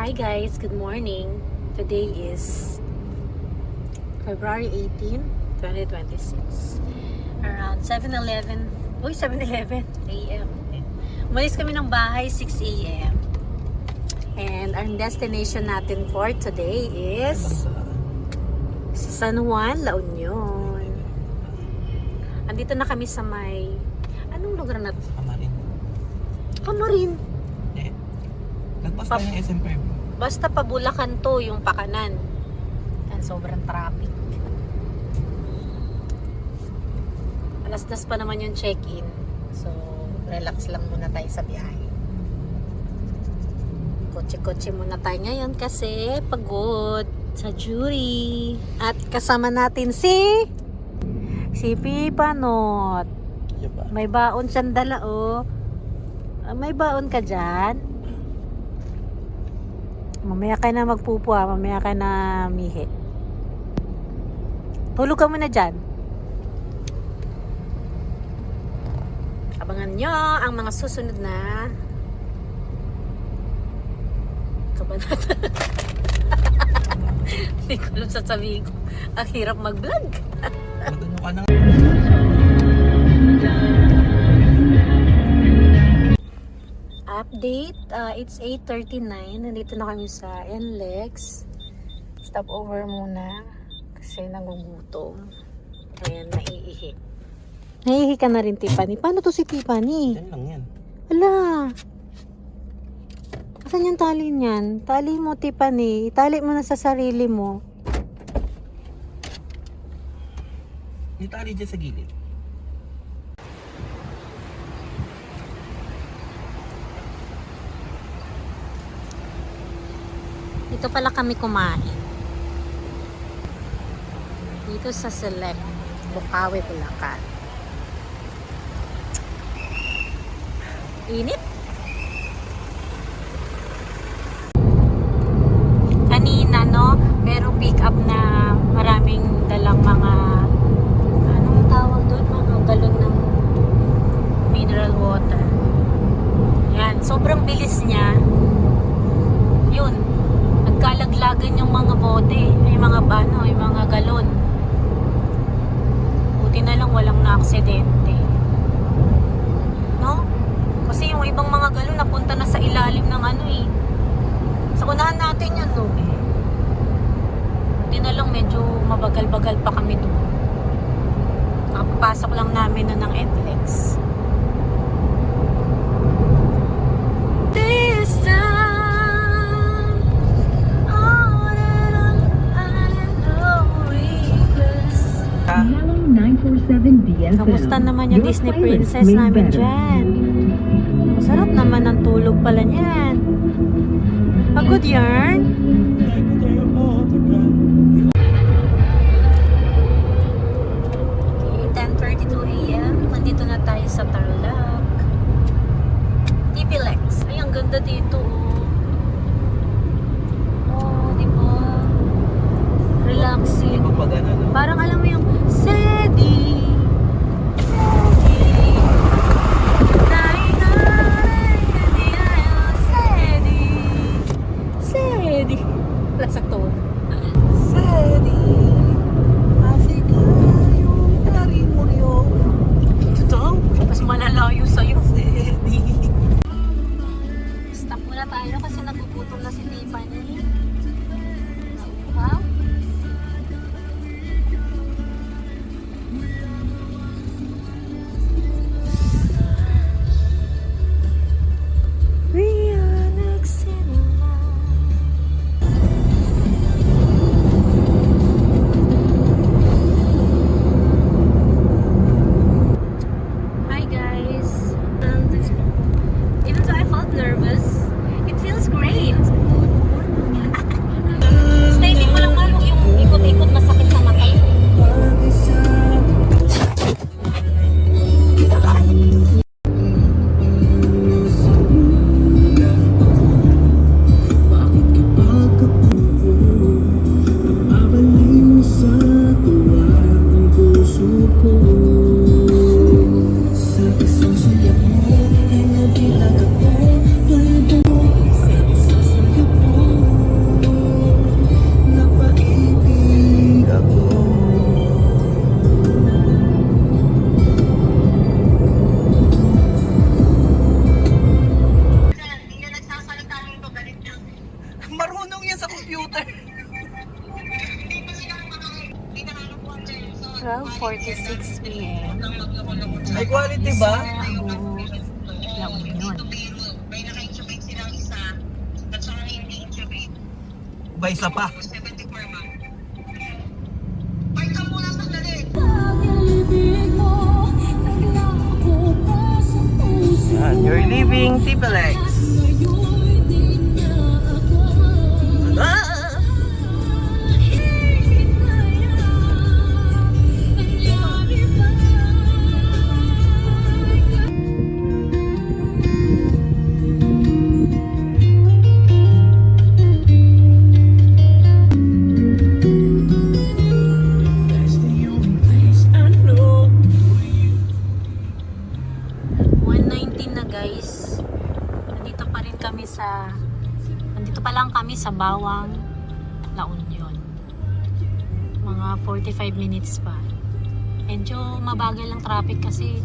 Hi guys, good morning. Today is February 18, 2026. Around 7:11 a.m. Umalis kami ng bahay 6 a.m. And our destination natin for today is San Juan, La Union. Andito na kami sa may anong lugar na to? Kamarin. Nagpas tayo ng SM Perm. Basta pa Bulacan to, yung pakanan. And sobrang traffic. Alas-das pa naman yung check-in. So, relax lang muna tayo sa biyahe. Kotse-kotse muna tayo ngayon kasi pagod sa jury. At kasama natin si Pipanot. May baon siyang dala, oh. May baon ka dyan? Mamaya ka na magpupua, mamaya ka na mihi. Tulog ka muna dyan. Abangan nyo ang mga susunod na kabanata. Hindi ko alam sasabihin ko. Ang hirap mag-vlog. Magano ka na. Update, it's 8:39. Nandito na kami sa NLEX. Stop over muna kasi nagugutom. Ayan, naiihi. Naiihi ka na rin, Tiffany. Paano to si Tiffany? Yan lang yan. Wala. Saan yung tali niyan? Tali mo, Tiffany. Itali mo na sa sarili mo. Itali dyan sa gilid. Dito pala kami kumain. Dito sa Select, Bukawi, Bulacan. Init. Kanina, no, merong pick up na maraming dalang mga anong tawag doon? Mga galon ng mineral water. Yan, sobrang bilis niya. Yun. Nagkalaglagan yung mga bote, yung mga yung mga galon. Buti na lang walang na-aksidente. No? Kasi yung ibang mga galon napunta na sa ilalim ng sa unahan natin yun, no? Buti na lang medyo mabagal-bagal pa kami doon. Nakapapasok lang namin ng NLEX. This time kamusta naman yung Disney Princess namin dyan? Masarap naman ang tulog pala niyan. Pagod yarn? Okay, 10:32 a.m. Nandito na tayo sa Tarlac. TPLEX. Ay, ang ganda dito. Oh, diba? Relaxing. Parang alam mo yung Sedi. Sedi. 12:46 p.m. May quality ba? Cebu, La Union. Ba isa pa? Yan, you're leaving Tipelex. Ah! That's the only place I know. 1:19 na guys. Nandito pa lang kami sa Bawang, La Union. Mga 45 minutes pa. Medyo mabagal ang traffic kasi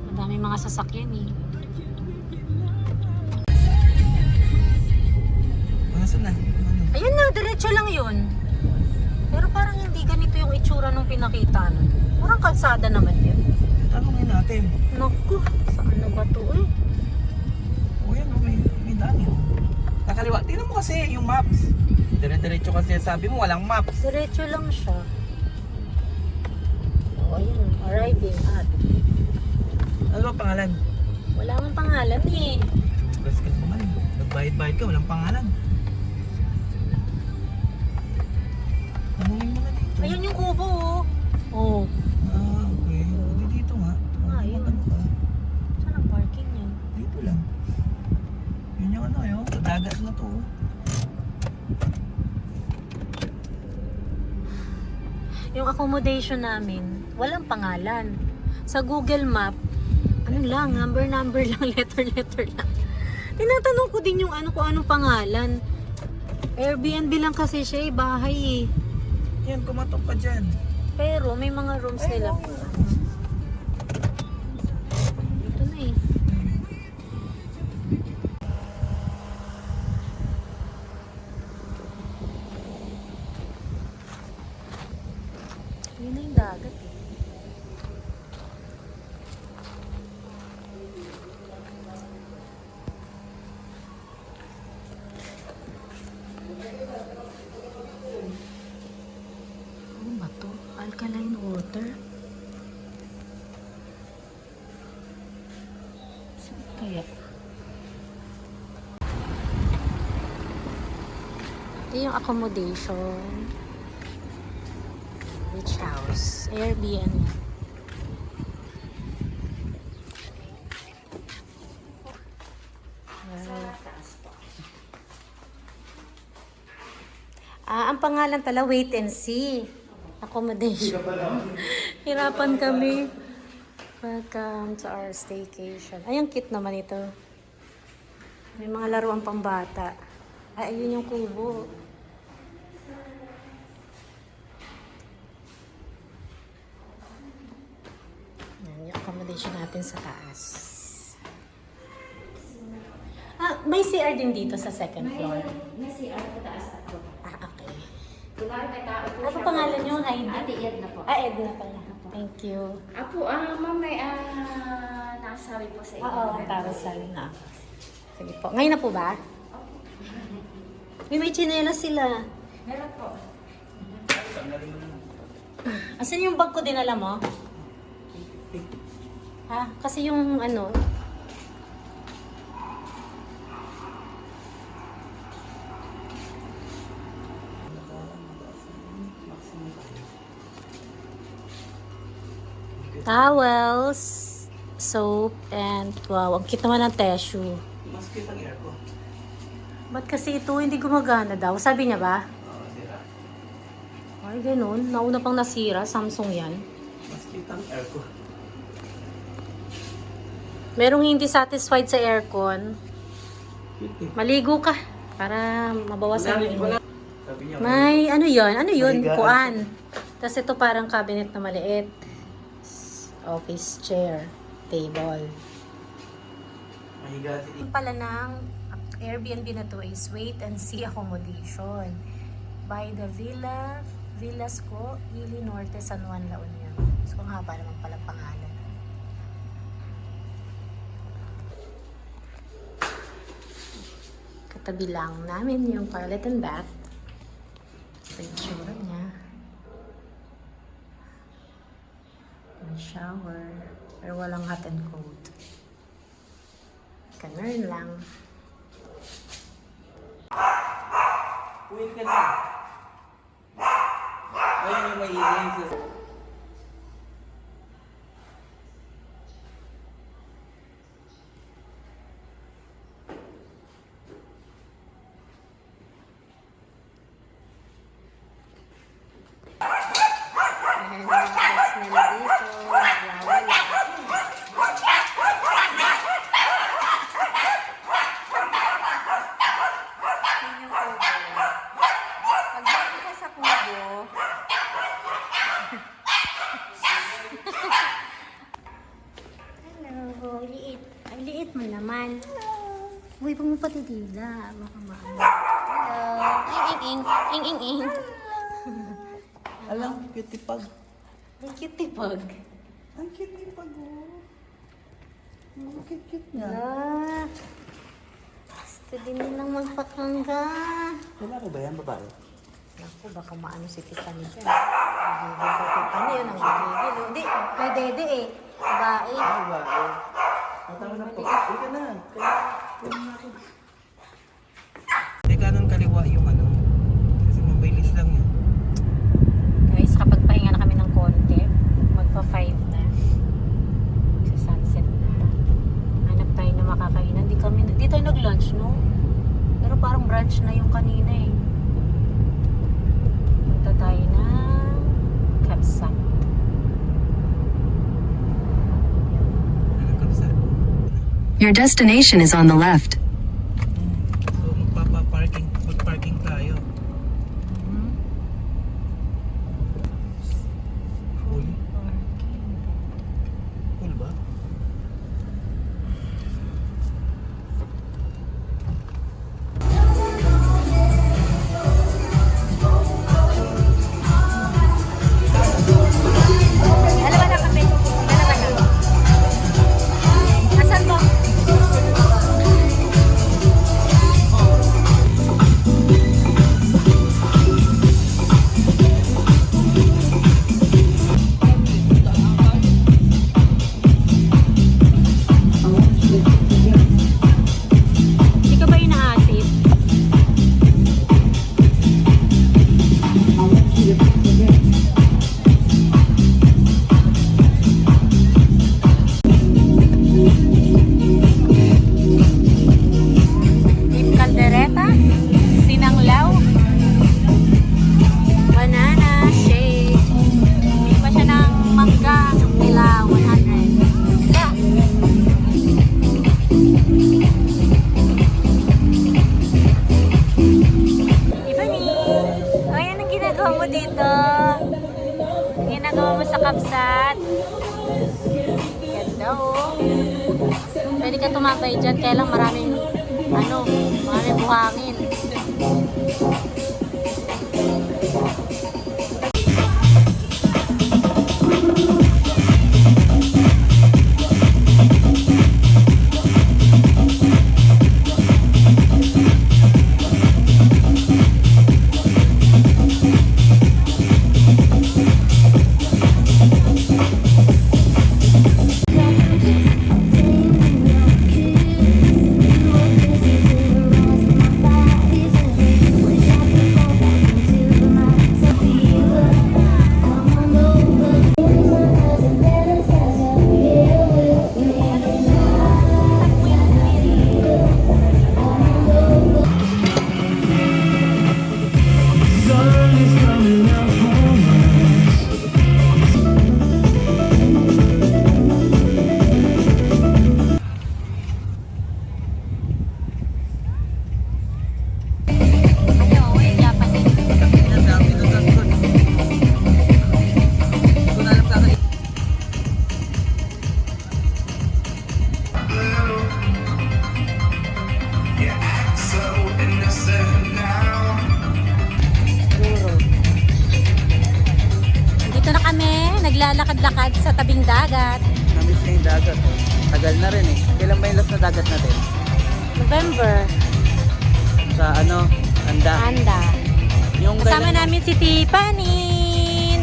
madami mga sasakyan eh. Nasaan na? Ano? Ayun na, diretso lang yun. Pero parang hindi ganito yung itsura nung pinakita nun. Parang kalsada naman yun. Tanungin natin. Naku, saan na ba to eh? O yan, may daan yun. Nakaliwa. Tingnan mo kasi yung maps. Dire-diretso kasi sabi mo walang maps. Diretso lang siya. O, ayun. Arriving at. Ano ba pangalan? Wala mang pangalan eh. Basket mo man. Nagbayad-bayad ka, walang pangalan. Tanungin mo na dito. Ayun yung kubo oh. Oh. Ah, okay. Hindi dito nga. Ah, yun. Ano ka? Saan ang parking yan? Dito lang. Yun yung ano yun. Sa dagat na to. Yung accommodation namin, walang pangalan. Sa Google Map, ano lang, number lang, letter lang. Tinatanong ko din yung ano, kung anong pangalan. Airbnb lang kasi siya eh, bahay eh. Yan, kumatok ka dyan. Pero may mga rooms Ay, nila. oo. Ito na eh. Yun na yung dagat eh. Ano ba to? Alkaline water? Saan kaya? Ito yung accommodation. Beach house. Airbnb. Ang pangalan pala, Wait and See. Accommodation. Hirapan kami. Welcome to our staycation. Ay, ang cute naman ito. May mga laruan pang bata. Ay, ayun yung kubo. Yan yung accommodation natin sa taas. May CR din dito sa second floor. May CR po taas at po. Okay. Kunwari may tao po Ano pangalan niyo? Heidi? Ate Edna po. Edna pala. Thank you. Ma'am, may nasabi po sa inyo. Oo, tarasal na. Sige po. Ngayon na po ba? May tsinelas sila. Meron po. Asan yung bag ko dinala mo? Ha? Kasi yung ano... Towels, soap, and wow, ang cute naman ng tissue. Mas cute ang aircon. Ba't kasi ito hindi gumagana daw? Sabi niya ba? Oo, sira. Ay, ganun. Nauna pang nasira. Samsung yan. Mas cute ang aircon. Merong hindi satisfied sa aircon. Cute eh. Maligo ka para mabawasan yung init. Sabi niya, May ano yun? Ano yun? Mahigaan. Kuan. Tapos ito parang cabinet na maliit. Office chair. Table. mahiga si Yung pala ng Airbnb na to is Wait and See accommodation by the Villa Villasco, Ili Norte, San Juan, La Union. So, ang haba naman pala pangalan. Katabi lang namin yung toilet and bath. Ito yung tsura niya. May shower. Pero walang hot and cold. Ganun lang. Uwi ka na. Ayun yung maingay sa... Ayan yung box nila dito. Nagwawala. Yun yung kubo. Pag dito ka sa kubo, hello, liit. Ay, liit mo naman. Uy, pag mo pati dila. Baka maano. Hello. Ing, ing, ing. Ing, ing, ing. Alam, cutie pug. Ang cute pag. Ang cutie pug, oh. Ang cute niya. Ala. Gusto din nilang magpakangga. Lalaki ba yan, babae? Naku, baka maano si Tiffany dyan. Nagigil ko Tiffany yun, ang gigil. Hindi, may dede eh. Babae. Babae. Matama na po. Uwi ka na. Teka, kanan kaliwa yung ano. Kasi mabilis lang yun. Guys, kapag pahinga na kami ng konti, magpa-5 na. Sa sunset na. Hanap tayo na makakainan. Di tayo nag-lunch, no? Pero parang brunch na yung kanina eh. Punta tayo ng campsite. Anong kapsa? Your destination is on the left. So mag-parking tayo. Full? Full ba? Dalawa na kami. Dalawa na. Asan mo? Hindi ka ba inaasip? Beef caldereta, sinanglaw, banana shake, may pa siya ng mangga, nila 100. Yeah. Tiffany, ayan ang ginagawa mo dito. Ginagawa mo sa kapsat. Ganda oh. Pwede ka tumambay dyan, kaya lang maraming buhangin. Wish I naglalakad-lakad sa tabing dagat. Namiss na yung dagat. Oh. Tagal na rin eh. Kailan ba yung last na dagat natin? November, Sa ano? Anda. Anda. Yung Kasama kailan- namin si Tipanin.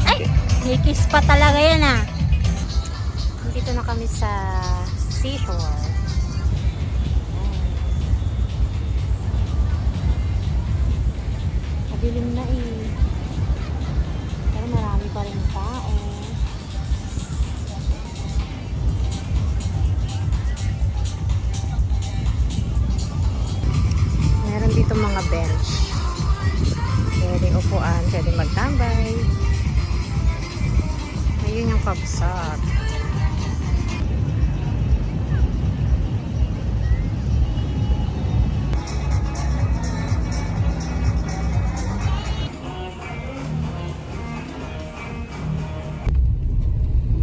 Ay, may kiss pa talaga yan ah. Dito na kami sa seashore. Madilim na eh. Pero marami pa rin tao. Meron dito mga bench. Pwede upuan, pwede magtambay. Ayun yung kabsat.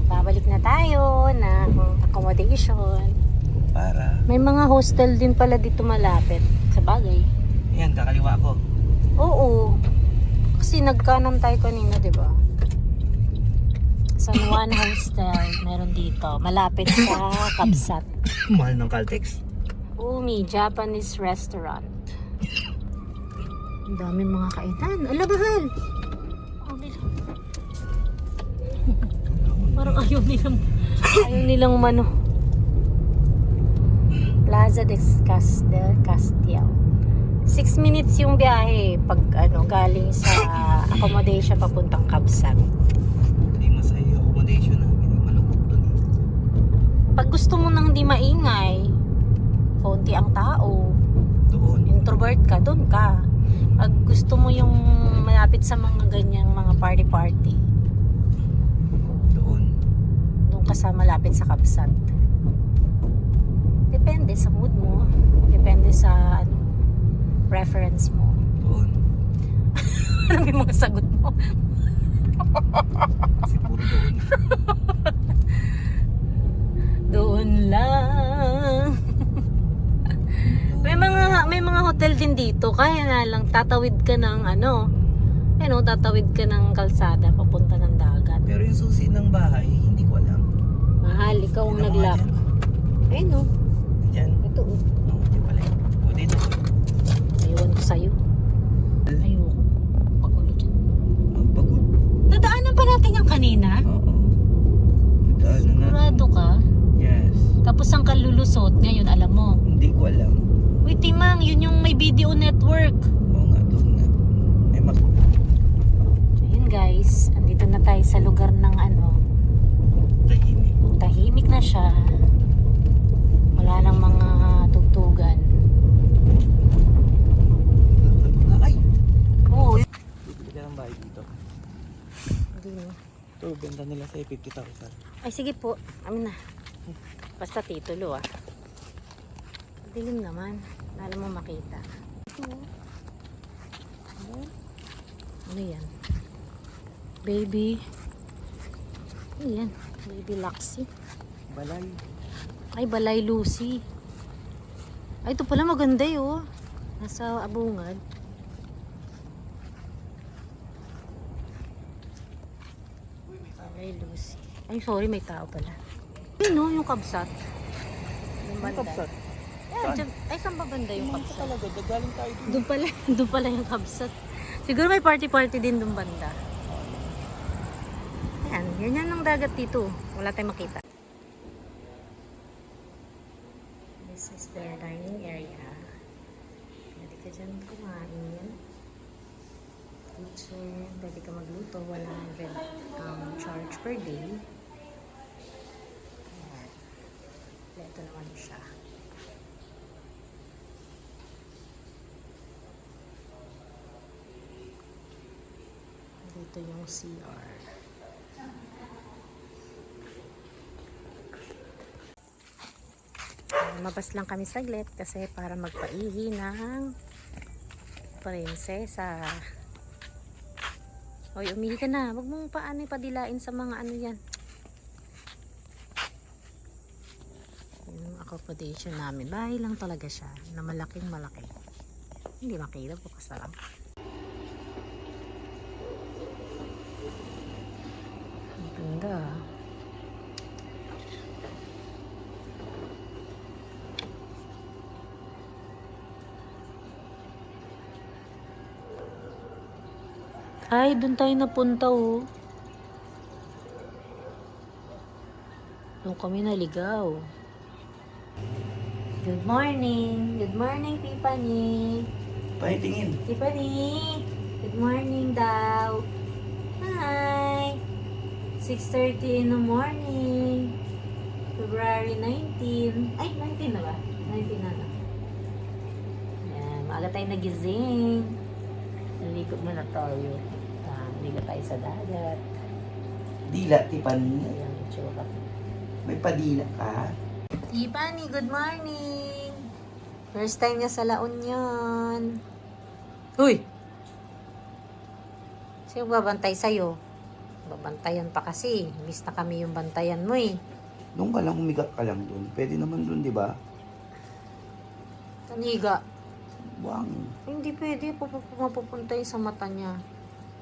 Babalik na tayo ng accommodation. Para. May mga hostel din pala dito malapit. Sa bagay. Yan, kakaliwa ko. Oo. Kasi nagkanan tayo kanina, di ba? San Juan Hostel, meron dito. Malapit sa Kabsat. Mahal ng Caltex. Umi, Japanese restaurant. Ang daming mga kainan. Ala, bahal! Okay lang. Parang ayaw nilang mano. Plaza del Castillo. 6 minutes yung biyahe pag galing sa accommodation papuntang Kabsat. Hindi masaya yung accommodation namin. Malungkot dun. Pag gusto mo nang di maingay, konti ang tao, Doon. introvert ka, doon ka. Pag gusto mo yung malapit sa mga ganyang mga party-party, Doon. doon ka sa malapit sa Kabsat. Depende sa mood mo. Depende sa preference mo. Doon. Ano yung mga sagot mo? Kasi puro doon. Doon lang. may mga hotel din dito. Kaya nga lang tatawid ka ng tatawid ka ng kalsada papunta ng dagat. Pero yung susi ng bahay, hindi ko alam. Mahal, ikaw ang Yun ang nag-lock. mga Ayun no. Diyan. Ito oh. Oo, di pala yun. O, dito. Ayun ko sa'yo. Ayoko. Pagulo dyan. Ang pagod. Nadaanan pa natin yung kanina? Oo. Daan na natin. Sigurado ka? Yes. Tapos ang kalulusot ngayon, alam mo. Hindi ko alam. Uy, Timang, yun yung may video network. Oo nga, doon nga. May So, yun guys, andito na tayo sa lugar ng tahimik. tahimik na siya. Wala nang mga tugtugan. Ay! Oo. Bibili ka ng bahay dito. Hindi no. Ito, benta nila sa 50,000. Ay, sige po. Amin na. Basta titulo ah. Dilim naman. Wala namang makita. Ano yan? Baby. Ano yan? Baby Laxi. Balay. Ay, Balay Lucy. Ay, ito pala maganda yun. Nasa Abungad. Balay Lucy. Ay, sorry, may tao pala. Ay, no, yung Kabsat. Yung banda. Kapsat. Ay, dyan, ay, saan ba banda yung Ito Kabsat? talaga, dagaling tayo dun. Doon pala yung Kabsat. Siguro may party-party din doon banda. Ayan, ganyan ang dagat dito. Wala tayong makita. This is their dining area. Pwede ka dyan kumain. Kitchen, pwede ka magluto. 100 charge per day. Ayan. Ito naman siya. Dito yung CR. Mabas lang kami saglit kasi para magpaihi ng prinsesa. Hoy, umihi ka na. Huwag mong paano padilain sa mga ano yan. Yung accommodation namin. Bahay lang talaga siya na malaking malaki. Hindi makita. Bukas na lang. Ay, doon tayo napunta oh. Doon kami naligaw. Good morning. Good morning, Tiffany. Pahitingin. Tiffany. Good morning daw. Hi. 6:30 in the morning. February 19. Ay, 19 na ba? 19 na na. Ayan, maaga tayo nagising. Naligo muna tayo. Naligo tayo sa dagat. Dila, Tiffany. Ayan, itsura. May padila ka. Tiffany, good morning! First time niya sa La Union. Uy! Sino babantay sa'yo? Babantayan pa kasi. Miss na kami yung bantayan mo eh. Doon ka lang, umiga ka lang doon. Pwede naman doon, di ba? Taniga. Buwang. Hindi pwede. Mapupunta yun sa mata niya.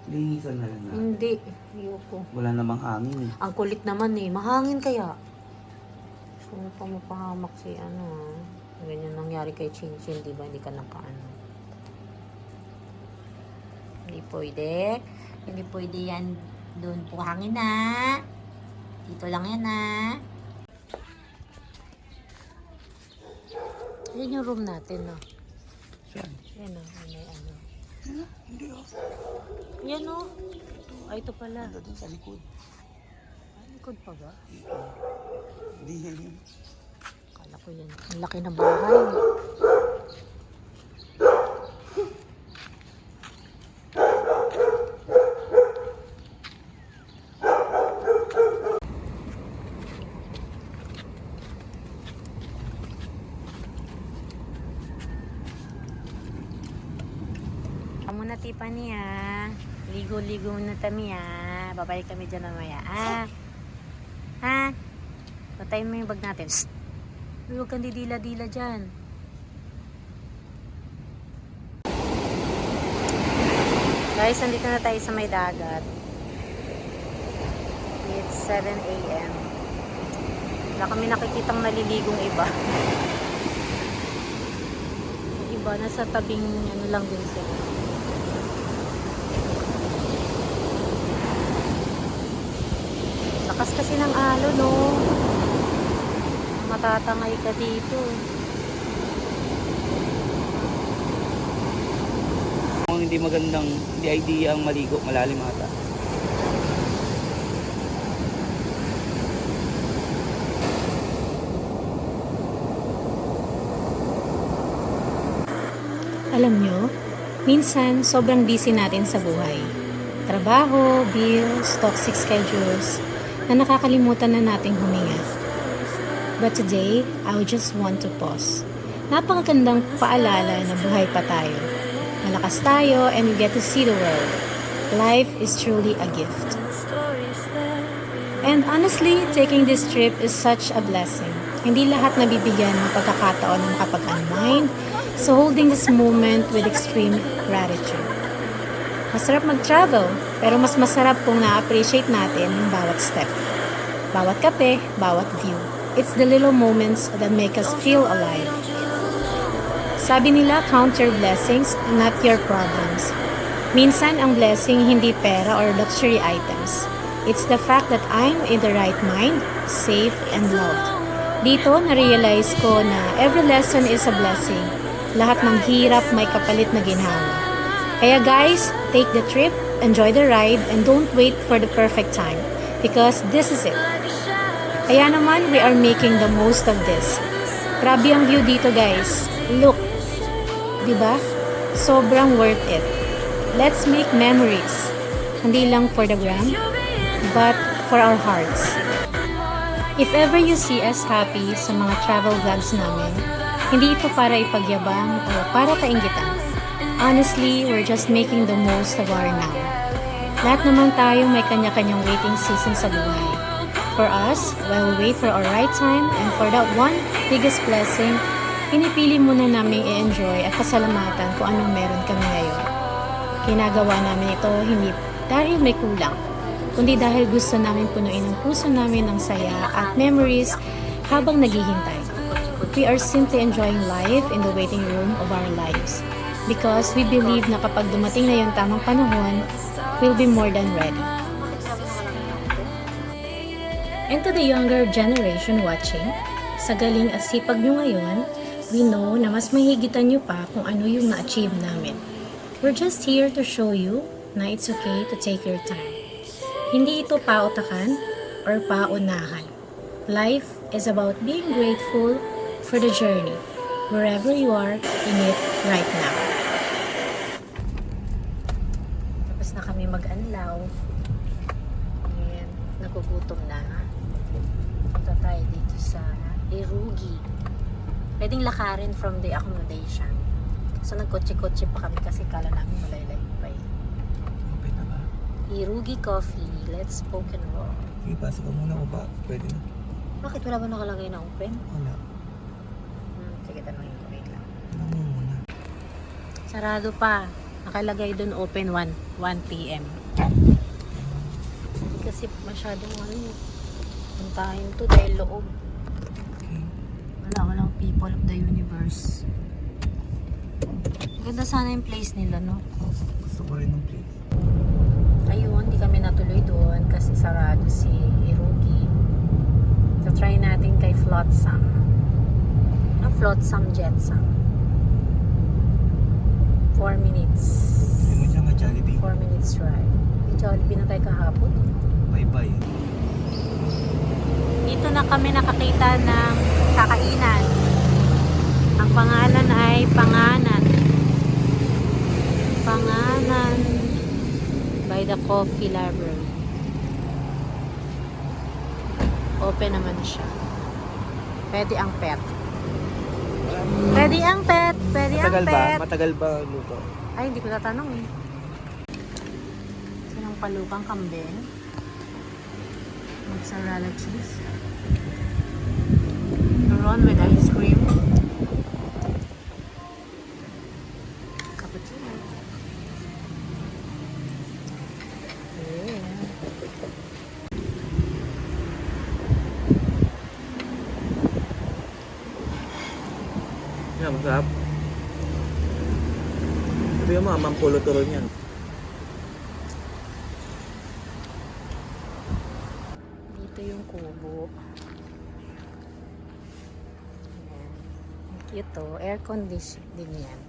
Linisan na lang na. Hindi. Ayoko. Wala namang hangin eh. Ang kulit naman eh. Mahangin kaya. Gusto mo pa mapahamak si ano. Ganyan nangyari kay Chin Chin, di ba? Hindi ka nakaano. Hindi pwede. Hindi pwede yan. Doon po hangin na. Dito lang yan na. Yan yung room natin, no? Saan? Yan, no? May ano. Hindi oh. Yan, no? Ay, ito pala. Ano doon sa likod? Ay, likod pa ba? Hindi yan yun. Akala ko yan. Ang laki ng bahay. Kamu na Tiffany ah. Ligo-ligo muna kami ah. Babalik kami dyan mamaya ah. Ha? Patayin mo yung bag natin. Shhh! Huwag kang didila-dila dyan. Guys, nandito na tayo sa may dagat. It's 7 a.m. Wala kami nakikitang naliligong iba. Yung iba, nasa tabing ano lang din sila. Lakas kasi ng alo, no? Matatangay ka dito. Kung hindi magandang, hindi idea ang maligo, malalim ata. Alam nyo, minsan sobrang busy natin sa buhay. Trabaho, bills, toxic schedules, na nakakalimutan na nating huminga. But today, I would just want to pause. Napakagandang paalala na buhay pa tayo. Malakas tayo and we get to see the world. Life is truly a gift. And honestly, taking this trip is such a blessing. Hindi lahat nabibigyan ng pagkakataon ng kapag-unwind, so holding this moment with extreme gratitude. Masarap mag-travel, pero mas masarap kung na-appreciate natin yung bawat step. Bawat kape, bawat view. It's the little moments that make us feel alive. Sabi nila, count your blessings, not your problems. Minsan, ang blessing hindi pera or luxury items. It's the fact that I'm in the right mind, safe, and loved. Dito, na-realize ko na every lesson is a blessing. Lahat ng hirap may kapalit na ginhawa. Kaya guys, take the trip, enjoy the ride, and don't wait for the perfect time. Because this is it. Kaya naman, we are making the most of this. Grabe ang view dito guys. Look. Diba? Sobrang worth it. Let's make memories. Hindi lang for the gram, but for our hearts. If ever you see us happy sa mga travel vlogs namin, hindi ito para ipagyabang o para kainggitan. Honestly, we're just making the most of our now. Lahat naman tayo may kanya-kanyang waiting season sa buhay. For us, while we wait for our right time and for that one biggest blessing, pinipili muna namin i-enjoy at pasalamatan kung anong meron kami ngayon. Ginagawa namin ito hindi dahil may kulang, kundi dahil gusto namin punuin ang puso namin ng saya at memories habang naghihintay. We are simply enjoying life in the waiting room of our lives. Because we believe na kapag dumating na yung tamang panahon, we'll be more than ready. And to the younger generation watching, sa galing at sipag nyo ngayon, we know na mas mahigitan nyo pa kung ano yung na-achieve namin. We're just here to show you na it's okay to take your time. Hindi ito pautakan or paunahan. Life is about being grateful for the journey, wherever you are in it right now. Tapos na kami mag-anlaw. And nagugutom na. Punta tayo dito sa Irugi. Pwedeng lakarin from the accommodation. So nagkotse-kotse pa kami kasi kala namin malaylay pa eh. Okay na ba? Irugi Coffee. Let's poke and roll. Sige, pasok ka muna ko ba? Pwede na. Bakit wala ba nakalagay na open? Wala. Sige, tanongin ko. Wait lang. Tanong mo muna. Sarado pa. Nakalagay doon open 1 p.m. Kasi masyadong puntahin to dahil loob. Okay. Walang people of the universe. Ganda sana yung place nila, no? Gusto ko rin ng place. Ayun, di kami natuloy doon kasi sarado si Irugi. So, try natin kay Flotsam. Flotsam Jetsam. 4 minutes. Hindi mo dyan nga Jollibee. 4 minutes ride. May Jollibee na tayo kahapon. Bye-bye. Dito na kami nakakita ng kakainan. Ang pangalan ay Panganan. Panganan by the Coffee Library. Open naman siya. Pwede ang pet. Pwede ang pet. Pwede ang Matagal ba? pet. Matagal ba luto? Ay, hindi ko tatanong eh. Sinang palukang kambing. Mozzarella cheese. Turon with ice cream. Cappuccino. Yeah. Yeah, masarap. Sabi mo, amang pulo turon yan. Dito yung kubo. Ayan. Ang cute to. Air condition din yan.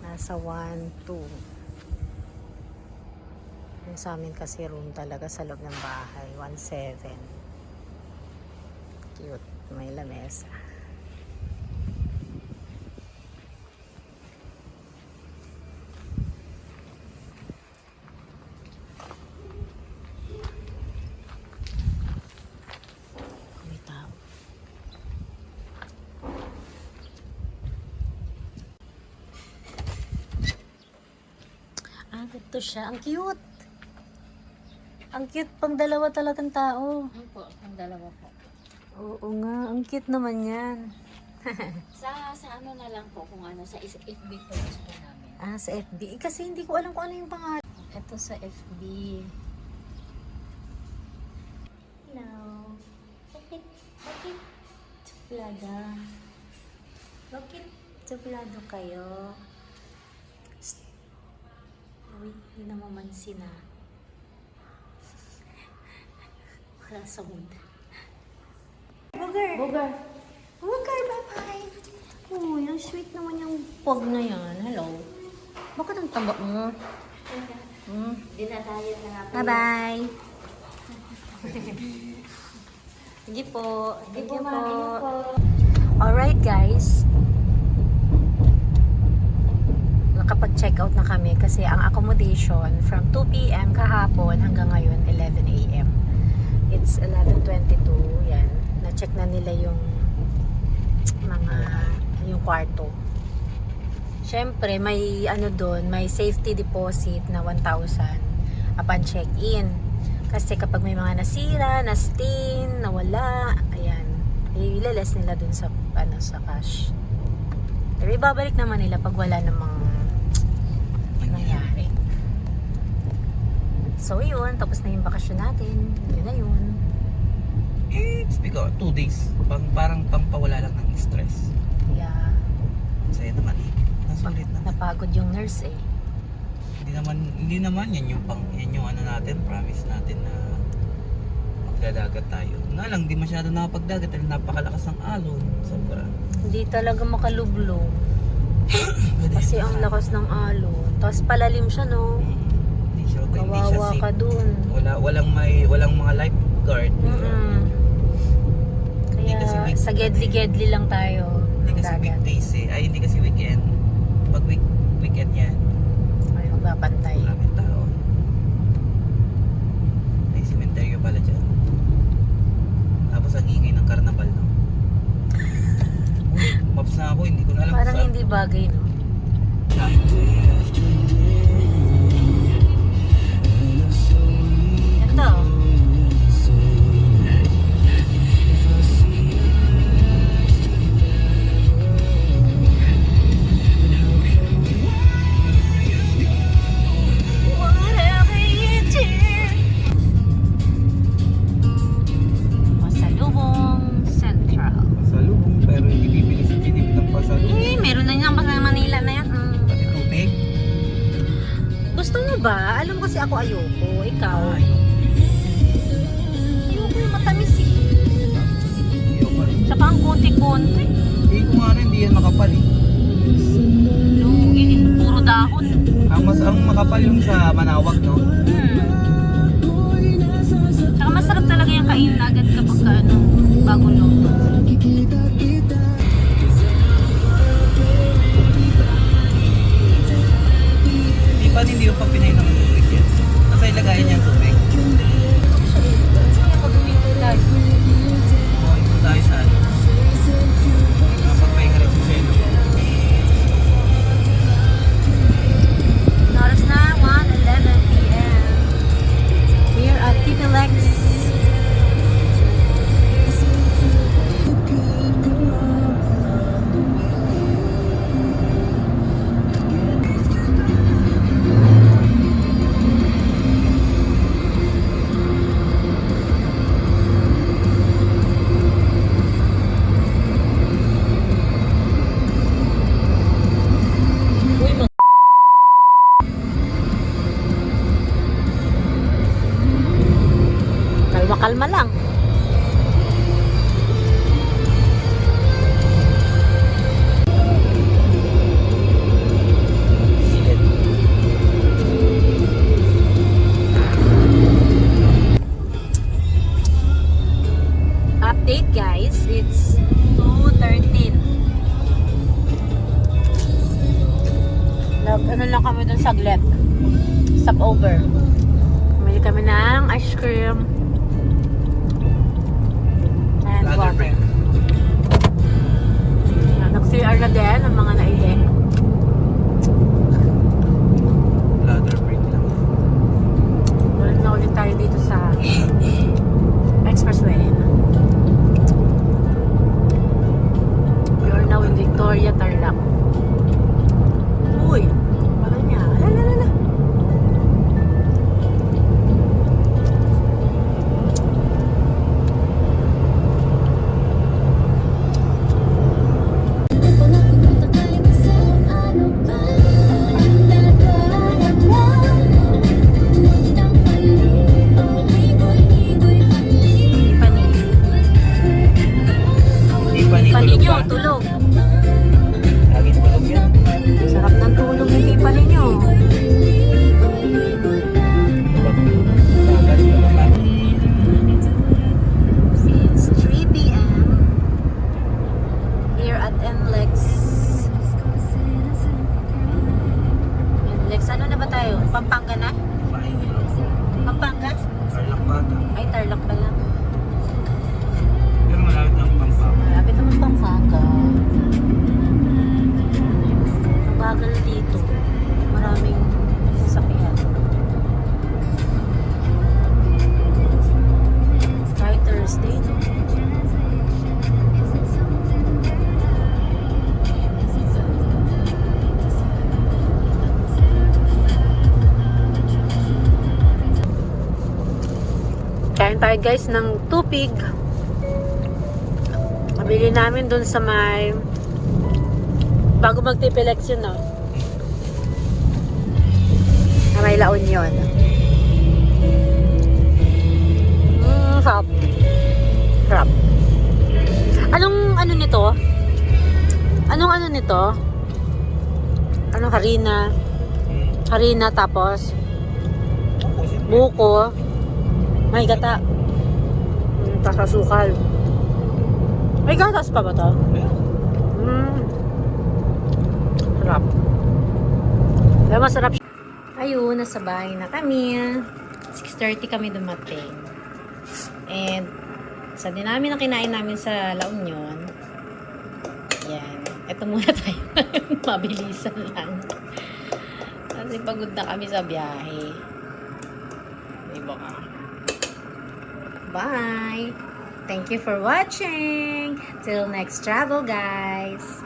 Nasa 1, 2. Yung sa amin kasi room talaga sa loob ng bahay. 1.7. Cute. May lamesa. May tao. Ito siya. Ang cute. Ang cute pang dalawa talagang tao. Opo, ang dalawa po. Oo nga. Ang cute naman yan. Sa ano na lang po, kung ano, sa FB page po namin. Sa FB. Kasi hindi ko alam kung ano yung pangalan. Ito sa FB. Hello. Bakit tuplada? Bakit tuplado kayo? Uy, hindi na mamansin na. Wala sa mood. Booger! Bugar! Booger, bye-bye! Uy, ang sweet naman yung pog na yan. Hello. Bakit ang taba mo? Dinadayan na nga po. Bye-bye! Sige po. Thank you po. Alright guys. Nakapag-check out na kami kasi ang accommodation from 2 p.m. kahapon hanggang ngayon 11 a.m. It's 11:22. Yan. Na-check na nila yung yung kwarto. Syempre, may ano doon, may safety deposit na 1,000 upon check-in. Kasi kapag may mga nasira, na-stain, nawala, ayan, ilales nila doon sa sa cash. Pero ibabalik naman nila pag wala namang nangyari. So yun, tapos na yung bakasyon natin. Yun na yun. Speak of 2 days. Parang pampawala lang ng stress. Yeah. Saya naman eh. Sulit naman. Napagod yung nurse eh. Hindi naman yan yung ano natin, promise natin na magdadagat tayo. Nga lang, di masyado nakapagdagat dahil napakalakas ng alon. Sobra. Hindi talaga makalublog. Pwede Kasi yan. ang lakas ng alon. Tapos palalim siya, no? Hindi siya Kawawa safe. ka dun. Walang mga lifeguard. Hindi kasi Kaya week- sa gedli-gedli lang tayo. Hindi kasi dagat. weekdays eh. Ay, hindi kasi weekend. Pag weekend yan, Ay, magbabantay. maraming tao. May sementeryo pala dyan. Tapos ang ingay ng karnabal, no? Maps na ako, hindi ko na alam Parang kung hindi bagay, no? Ito. Whatever you do. Pasalubong Central. Pasalubong, pero hindi bibili sa Jinip ng pasalubong. Eh, meron na niyan sa Manila na yan. Pati tubig. Gusto mo ba? Alam kasi ako ayoko. Ikaw? Ay, Ayoko yung matamis eh. ayoko rin. Tsaka ang konti-konti. Hindi ko nga rin, hindi yan makapal eh. Lugi, puro dahon. Ang makapal yung sa Manawag, no? Tsaka masarap talaga yung kainin agad kapag ano, bagong luto. Di ba hindi yung papinay ng tubig yan? Nasa ilagayan niya ang tubig. Kaya pag umito tayo. O, ito tayo sa ano. Nakapagpahinga rin si Seno. Oras na, 1:11 p.m. Here at Tipilex. Kalma-kalma lang. Silid. Update guys, it's 2:13. Ano lang kami dun saglit. Stop over. Bumili kami ng ice cream. And Ladder water. break. Nag-CR na din ang mga naili. Ladder break lang. Ulit na ulit tayo dito sa expressway. We are now in Victoria, Tarlac. Uy! Baka niya. Ala. Hindi pa ni tulog Paninyo, pa. tulog. Laging tulog yan. Sarap ng tulog hindi paninyo. Dagat naman. It's 3 p.m. here at NLEX. NLEX, ano na ba tayo? Pampanga na? Pampanga? Tarlac bata. Ay, Tarlac pa lang. Pero malapit ng Pampanga. Malapit naman Pampanga. Mabagal dito. Maraming sasakyan. Kahit Thursday, no? Kain tayo guys ng tupig. Nabili namin dun sa may bago mag-Tipilex yun, no? may La Union. Sarap. Sarap. Anong ano nito? Anong ano nito? Anong harina? Harina tapos buko. May gata. Tapos asukal. May gatas pa ba to? Sarap. Kaya masarap siya. Ayun, nasa bahay na kami. 6:30 kami dumating. And sa dinami na kinain namin sa La Union, yan. Ito muna tayo. Mabilisan lang. Kasi pagod na kami sa biyahe. Diba ka? Bye! Thank you for watching! Till next travel, guys!